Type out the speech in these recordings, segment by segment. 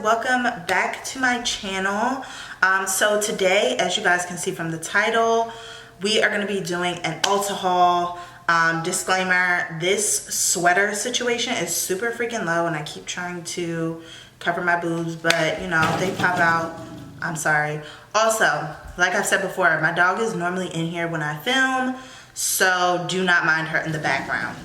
welcome back to my channel. So today, as you guys can see from the title, we are going to be doing an Ulta haul. Disclaimer, this sweater situation is super freaking low and I keep trying to cover my boobs, but you know, if they pop out, I'm sorry. Also, like I've said before, my dog is normally in here when I film, so do not mind her in the background.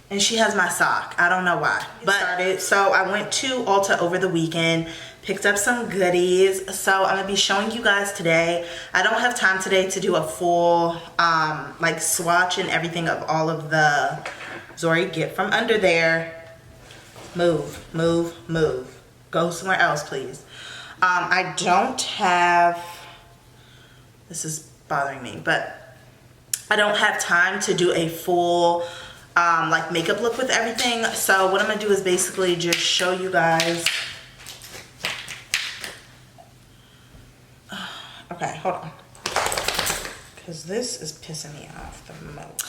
And she has my sock. I don't know why. But so I went to Ulta over the weekend, picked up some goodies. So I'm gonna be showing you guys today. I don't have time today to do a full like swatch and everything of all of the, Zori, get from under there. Move, move, move. Go somewhere else, please. I don't have, this is bothering me, but I don't have time to do a full like makeup look with everything. So what I'm gonna do is basically just show you guys. Okay, hold on, because this is pissing me off the most.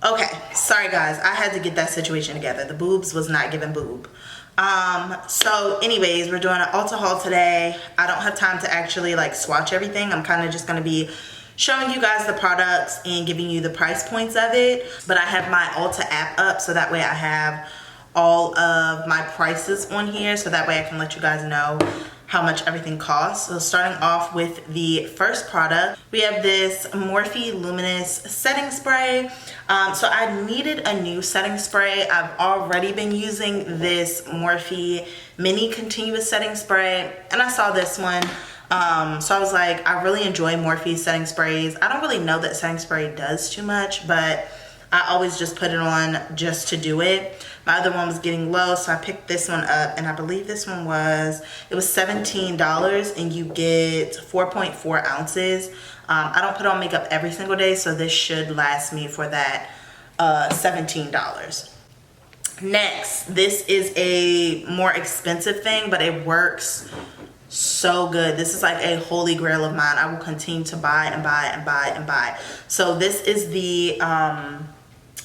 Okay, sorry guys, I had to get that situation together. The boobs was not giving boob. So anyways, we're doing an Ulta haul today. I don't have time to actually like swatch everything. I'm kind of just gonna be showing you guys the products and giving you the price points of it. But I have my Ulta app up, so that way I have all of my prices on here, so that way I can let you guys know how much everything costs. So starting off with the first product, we have this Morphe Luminous setting spray. So I needed a new setting spray. I've already been using this Morphe mini continuous setting spray, and I saw this one. So I was like, I really enjoy Morphe setting sprays. I don't really know that setting spray does too much, but I always just put it on just to do it. My other one was getting low, so I picked this one up, and I believe this one was, it was $17, and you get 4.4 ounces. I don't put on makeup every single day, so this should last me for that $17. Next, this is a more expensive thing, but it works so good. This is like a holy grail of mine. I will continue to buy and buy and buy and buy. So this is the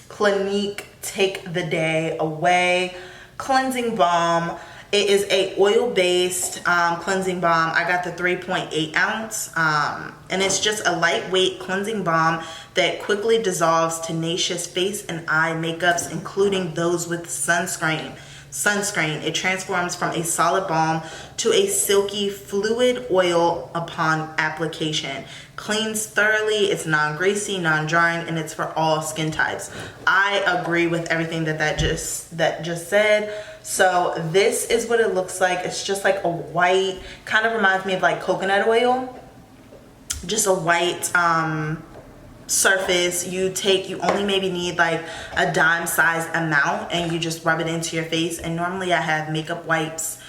Clinique Take the Day Away cleansing balm. It is a oil-based cleansing balm. I got the 3.8 ounce, and it's just a lightweight cleansing balm that quickly dissolves tenacious face and eye makeups, including those with sunscreen. It transforms from a solid balm to a silky fluid oil upon application. Cleans thoroughly, it's non-greasy, non-drying, and it's for all skin types. I agree with everything that just said. So this is what it looks like. It's just like a white, kind of reminds me of like coconut oil. Just a white surface. You only maybe need like a dime size amount, and you just rub it into your face. And normally I have makeup wipes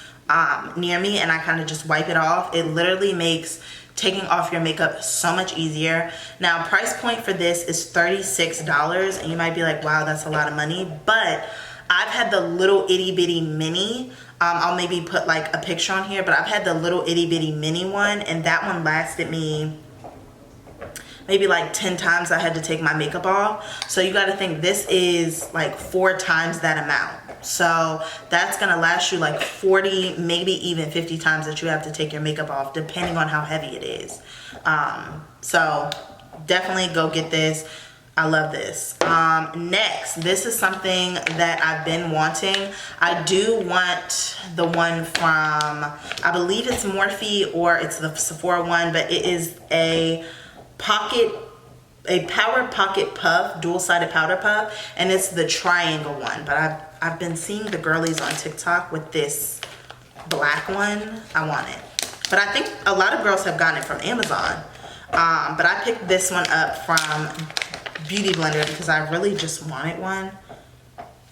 near me, and I kind of just wipe it off. It literally makes taking off your makeup so much easier. Now, price point for this is $36, and you might be like, wow, that's a lot of money, but I've had the little itty bitty mini. I'll maybe put like a picture on here, but I've had the little itty bitty mini one, and that one lasted me maybe like 10 times I had to take my makeup off. So you got to think this is like 4 times that amount. So that's going to last you like 40, maybe even 50 times that you have to take your makeup off, depending on how heavy it is. So definitely go get this. I love this. Next, this is something that I've been wanting. I do want the one from, I believe it's Morphe or it's the Sephora one, but it is a power pocket puff, dual-sided powder puff, and it's the triangle one. But I've been seeing the girlies on TikTok with this black one. I want it, but I think a lot of girls have gotten it from Amazon. But I picked this one up from Beauty Blender because I really just wanted one.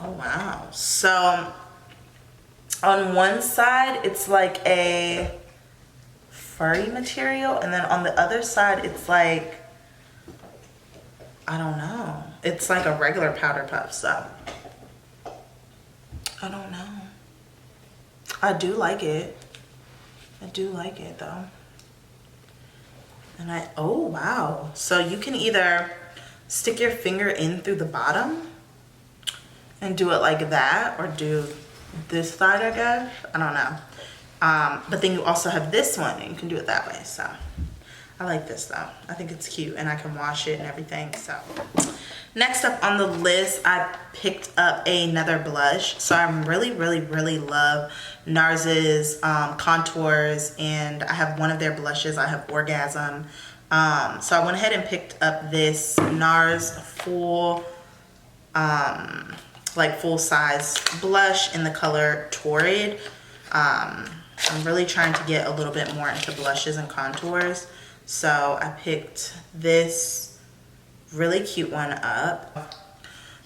Oh wow. So on one side it's like a furry material, and then on the other side it's like, I don't know, it's like a regular powder puff. So I don't know. I do like it. I do like it though. And oh wow. So you can either stick your finger in through the bottom and do it like that, or do this side, I guess. I don't know. But then you also have this one, and you can do it that way. So I like this though. I think it's cute, and I can wash it and everything. So next up on the list, I picked up another blush. So I really love NARS's contours, and I have one of their blushes. I have Orgasm. So I went ahead and picked up this NARS full size blush in the color Torrid. I'm really trying to get a little bit more into blushes and contours. So I picked this really cute one up.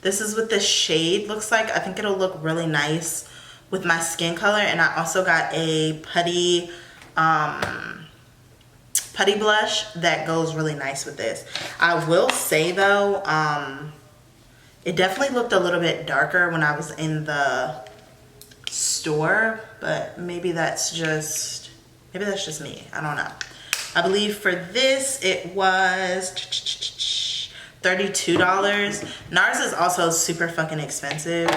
This is what the shade looks like. I think it'll look really nice with my skin color. And I also got a Putty blush that goes really nice with this. I will say though, it definitely looked a little bit darker when I was in the store, but maybe that's just me. I don't know. I believe for this it was $32. NARS is also super fucking expensive.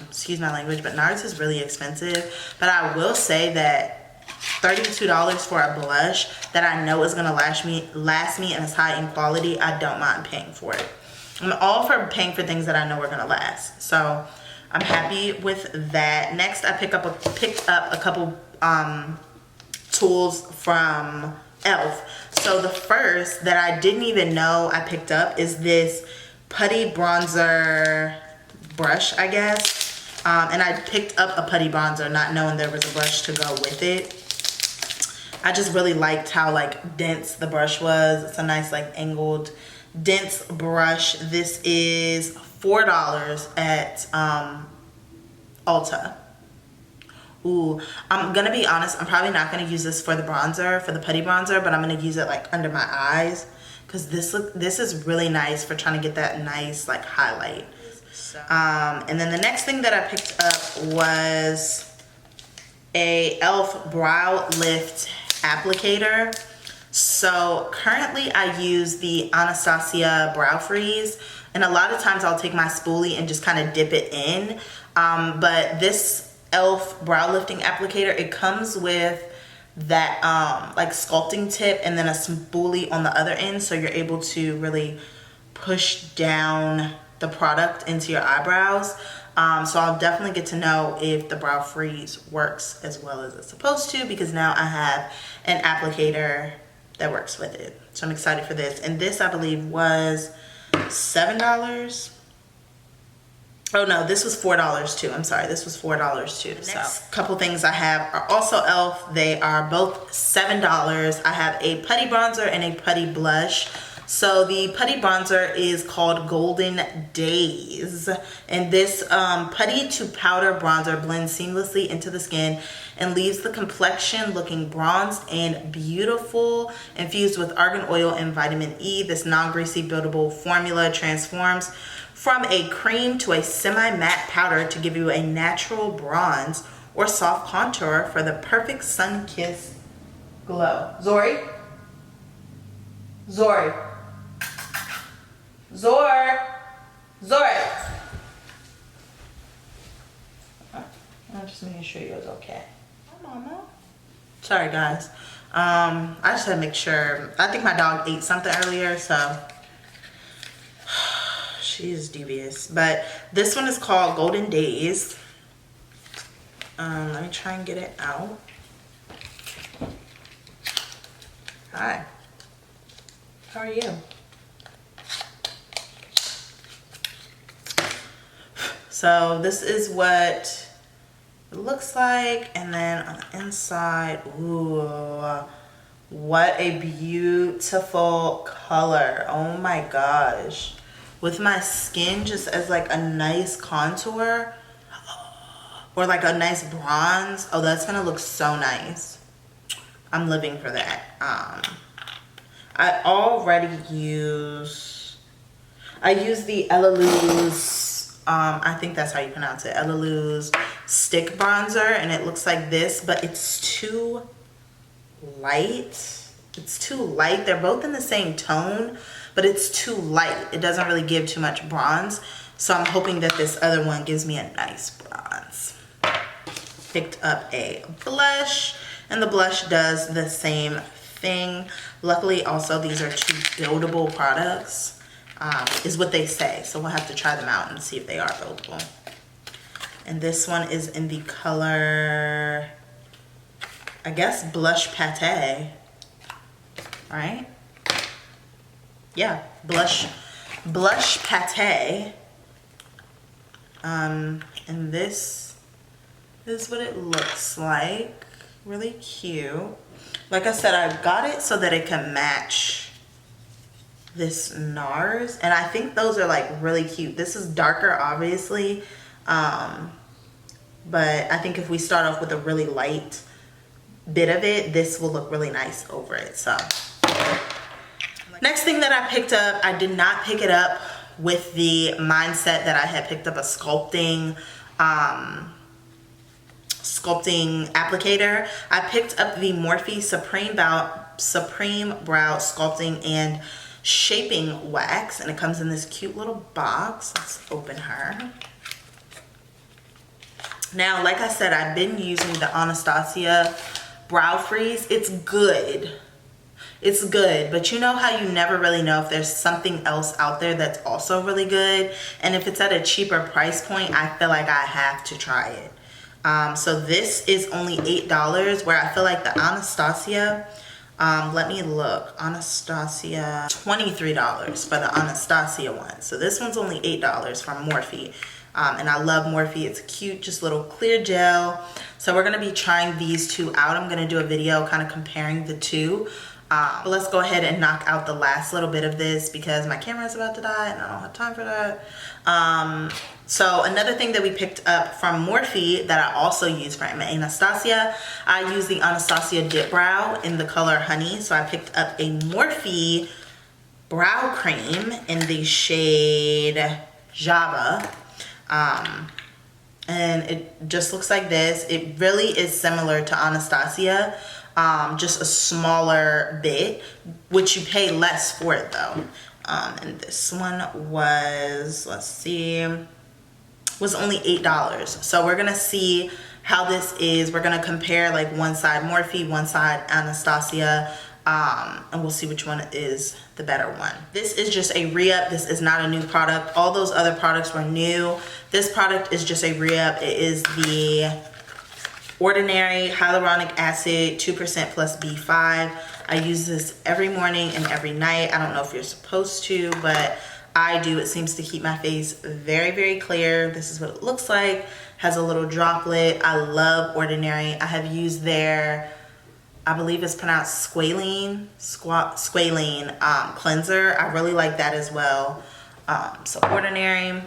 Excuse my language, but NARS is really expensive. But I will say that $32 for a blush that I know is gonna last me and is high in quality, I don't mind paying for it. I'm all for paying for things that I know are gonna last. So I'm happy with that. Next, I picked up a couple tools from E.l.f. So the first that I didn't even know I picked up is this Putty bronzer brush, I guess. And I picked up a Putty bronzer not knowing there was a brush to go with it. I just really liked how like dense the brush was. It's a nice like angled dense brush. This is $4 at Ulta. Ooh, I'm gonna be honest, I'm probably not gonna use this for the bronzer, for the Putty bronzer, but I'm gonna use it like under my eyes, because this is really nice for trying to get that nice like highlight. And then the next thing that I picked up was a E.l.f. brow lift applicator. So currently I use the Anastasia brow freeze, and a lot of times I'll take my spoolie and just kind of dip it in, but this E.l.f. brow lifting applicator, it comes with that like sculpting tip and then a spoolie on the other end, so you're able to really push down the product into your eyebrows. So I'll definitely get to know if the brow freeze works as well as it's supposed to, because now I have an applicator that works with it. So I'm excited for this. And this, I believe, was $7. Oh no, this was $4 too. I'm sorry, this was $4 too. The next couple things I have are also E.l.f. They are both $7. I have a Putty bronzer and a Putty blush. So the Putty bronzer is called Golden Daze, and this putty to powder bronzer blends seamlessly into the skin and leaves the complexion looking bronzed and beautiful. Infused with argan oil and vitamin E, this non-greasy buildable formula transforms from a cream to a semi-matte powder to give you a natural bronze or soft contour for the perfect sun-kissed glow. Zori? I'm just making sure you're okay. Hi, Mama. Sorry, guys. I just had to make sure. I think my dog ate something earlier, so she's devious. But this one is called Golden Daze. Let me try and get it out. Hi. How are you? So this is what it looks like, and then on the inside, ooh, what a beautiful color. Oh my gosh. With my skin just as like a nice contour or like a nice bronze. Oh, that's gonna look so nice. I'm living for that. I already use the E.l.f. I think that's how you pronounce it, E.l.f. stick bronzer, and it looks like this, but it's too light. It's too light. They're both in the same tone, but it's too light. It doesn't really give too much bronze, so I'm hoping that this other one gives me a nice bronze. picked up a blush, and the blush does the same thing. Luckily, also, these are 2 buildable products, is what they say. So we'll have to try them out and see if they are buildable. And this one is in the color, I guess, Blush Pate, right? Yeah, Blush Pate. And this is what it looks like. Really cute. Like I said, I got it so that it can match this NARS, and I think those are like really cute. This is darker, obviously, but I think if we start off with a really light bit of it, this will look really nice over it. So next thing that I picked up, I did not pick it up with the mindset that I had picked up a sculpting applicator. I picked up the Morphe Supreme Brow Sculpting and Shaping Wax, and it comes in this cute little box. Let's open her. Now, like I said, I've been using the Anastasia Brow Freeze. It's good. It's good, but you know how you never really know if there's something else out there that's also really good, and if it's at a cheaper price point, I feel like I have to try it. So this is only $8, where I feel like the Anastasia, let me look, Anastasia, $23 for the Anastasia one. So this one's only $8 from Morphe. And I love Morphe. It's cute, just little clear gel. So we're gonna be trying these 2 out. I'm gonna do a video kind of comparing the 2. But let's go ahead and knock out the last little bit of this because my camera is about to die and I don't have time for that. So another thing that we picked up from Morphe that I also use for my Anastasia, I use the Anastasia Dip Brow in the color Honey. So I picked up a Morphe brow cream in the shade Java. And it just looks like this. It really is similar to Anastasia, just a smaller bit, which you pay less for it though. And this one was, let's see, was only $8. So we're gonna see how this is. We're gonna compare like one side Morphe, one side Anastasia, and we'll see which one is the better one. This is just a re-up. This is not a new product. All those other products were new. This product is just a re-up. It is the Ordinary Hyaluronic Acid 2% plus B5. I use this every morning and every night. I don't know if you're supposed to, but I do. It seems to keep my face very, very clear. This is what it looks like. Has a little droplet. I love Ordinary. I have used their, I believe it's pronounced squalene cleanser. I really like that as well. So Ordinary,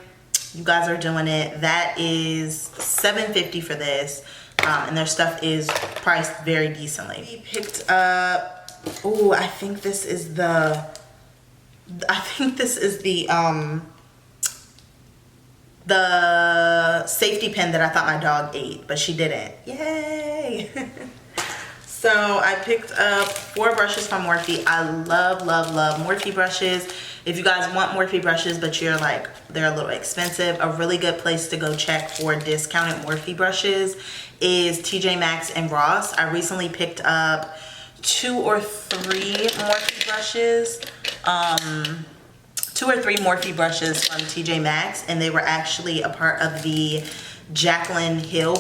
you guys are doing it. That is $7.50 for this. And their stuff is priced very decently. We picked up, oh, I think this is the safety pin that I thought my dog ate, but she didn't. Yay! So I picked up 4 brushes from Morphe. I love, love, love Morphe brushes. If you guys want Morphe brushes, but you're like, they're a little expensive, a really good place to go check for discounted Morphe brushes is TJ Maxx and Ross. I recently picked up 2 or 3 Morphe brushes. 2 or 3 Morphe brushes from TJ Maxx, and they were actually a part of the Jaclyn Hill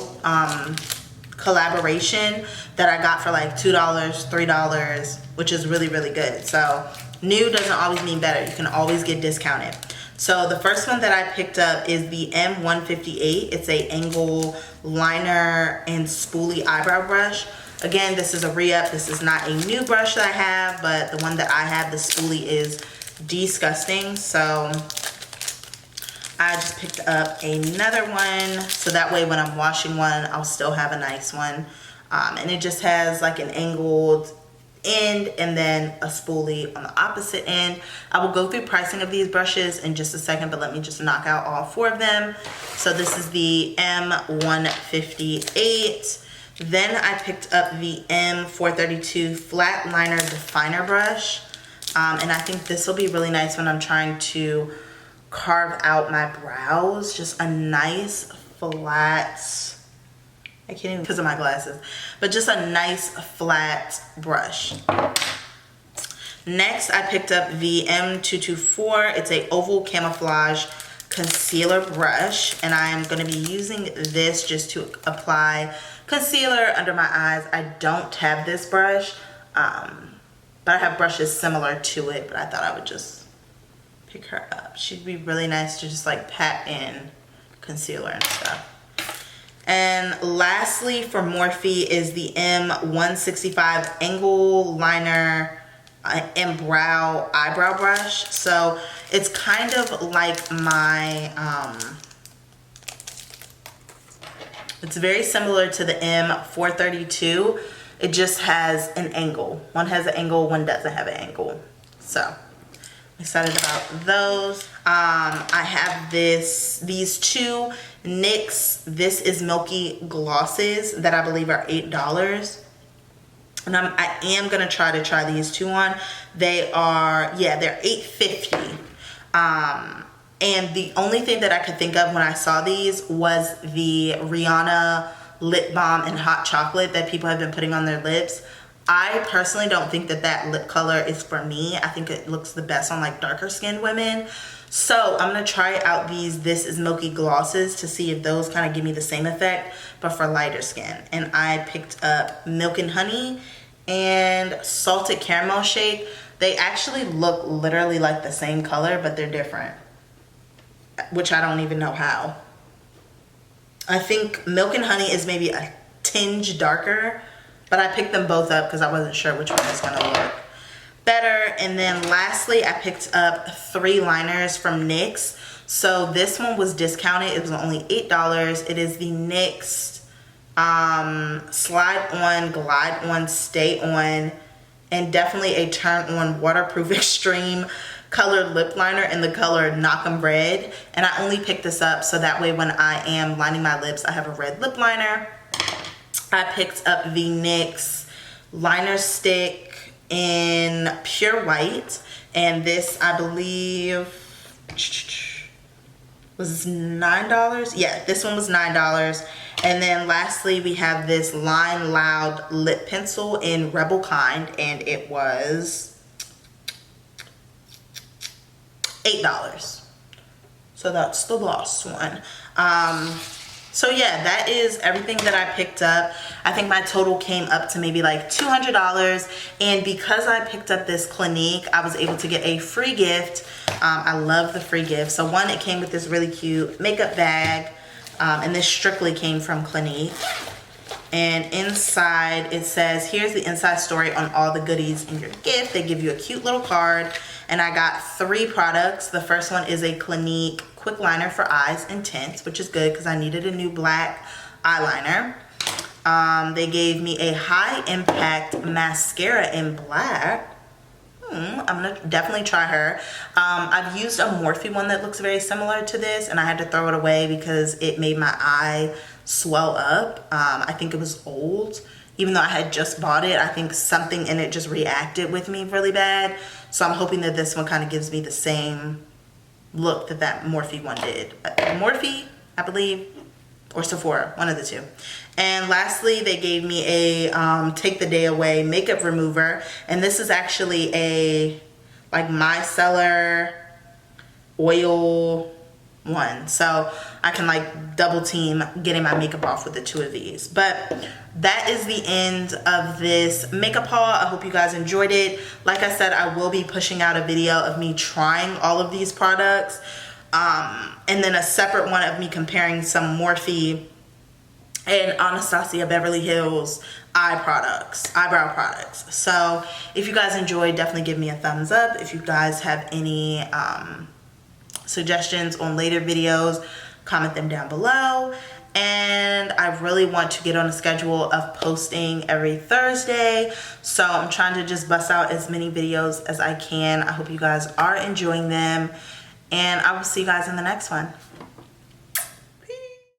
collaboration that I got for like $2, $3, which is really, really good. So new doesn't always mean better. You can always get discounted. So the first one that I picked up is the M158. It's a angle liner and spoolie eyebrow brush. Again, this is a re-up. This is not a new brush that I have, but the one that I have, the spoolie, is disgusting. So I just picked up another one, so that way when I'm washing one, I'll still have a nice one. And it just has like an angled end and then a spoolie on the opposite end. I will go through pricing of these brushes in just a second, but let me just knock out all 4 of them. So this is the M158. Then I picked up the M432 flat liner definer brush. And I think this will be really nice when I'm trying to carve out my brows. Just a nice flat I can't even because of my glasses. But just a nice flat brush. Next, I picked up the M224. It's a oval camouflage concealer brush, and I am going to be using this just to apply concealer under my eyes. I don't have this brush, but I have brushes similar to it, but I thought I would just pick her up. She'd be really nice to just like pat in concealer and stuff. And lastly for Morphe is the M165 Angle Liner and Brow Eyebrow Brush. So it's kind of like my, it's very similar to the M432. It just has an angle. One has an angle, one doesn't have an angle. So I'm excited about those. I have these two NYX This Is Milky glosses that I believe are $8. And I am gonna try these two on. They are, yeah, they're $8.50. And the only thing that I could think of when I saw these was the Rihanna lip balm in hot chocolate that people have been putting on their lips. I personally don't think that that lip color is for me. I think it looks the best on like darker skinned women. So I'm gonna try out these This Is Milky glosses to see if those kind of give me the same effect, but for lighter skin. And I picked up Milk and Honey and Salted Caramel Shake. They actually look literally like the same color, but they're different, which I don't even know how. I think Milk and Honey is maybe a tinge darker, but I picked them both up because I wasn't sure which one was gonna look better. And then lastly, I picked up 3 liners from NYX. So this one was discounted. It was only $8. It is the NYX Slide On, Glide On, Stay On, and definitely a Turn On Waterproof Extreme colored lip liner in the color Knock 'em Red. And I only picked this up so that way when I am lining my lips, I have a red lip liner. I picked up the NYX liner stick in Pure White, and this I believe was $9. Yeah, this one was $9. And then lastly we have this Line Loud lip pencil in Rebel Kind, and it was $8. So that's the last one. So yeah, that is everything that I picked up. I think my total came up to maybe like $200. And because I picked up this Clinique, I was able to get a free gift. I love the free gift. So one, it came with this really cute makeup bag. And this strictly came from Clinique. And inside it says, here's the inside story on all the goodies in your gift. They give you a cute little card. And I got 3 products. The first one is a Clinique quick liner for eyes in tints, which is good because I needed a new black eyeliner. They gave me a high impact mascara in black. I'm gonna definitely try her. I've used a Morphe one that looks very similar to this, and I had to throw it away because it made my eye swell up. I think it was old. Even though I had just bought it, I think something in it just reacted with me really bad. So I'm hoping that this one kind of gives me the same look that that Morphe one did. Morphe, I believe, or Sephora, one of the two. And lastly, they gave me a Take the Day Away makeup remover. And this is actually a like micellar oil one. So I can like double team getting my makeup off with the 2 of these. But that is the end of this makeup haul. I hope you guys enjoyed it. Like I said, I will be pushing out a video of me trying all of these products. And then a separate one of me comparing some Morphe and Anastasia Beverly Hills eyebrow products. So if you guys enjoyed, definitely give me a thumbs up. If you guys have any suggestions on later videos, comment them down below. And I really want to get on a schedule of posting every Thursday, so I'm trying to just bust out as many videos as I can. I hope you guys are enjoying them, and I will see you guys in the next one.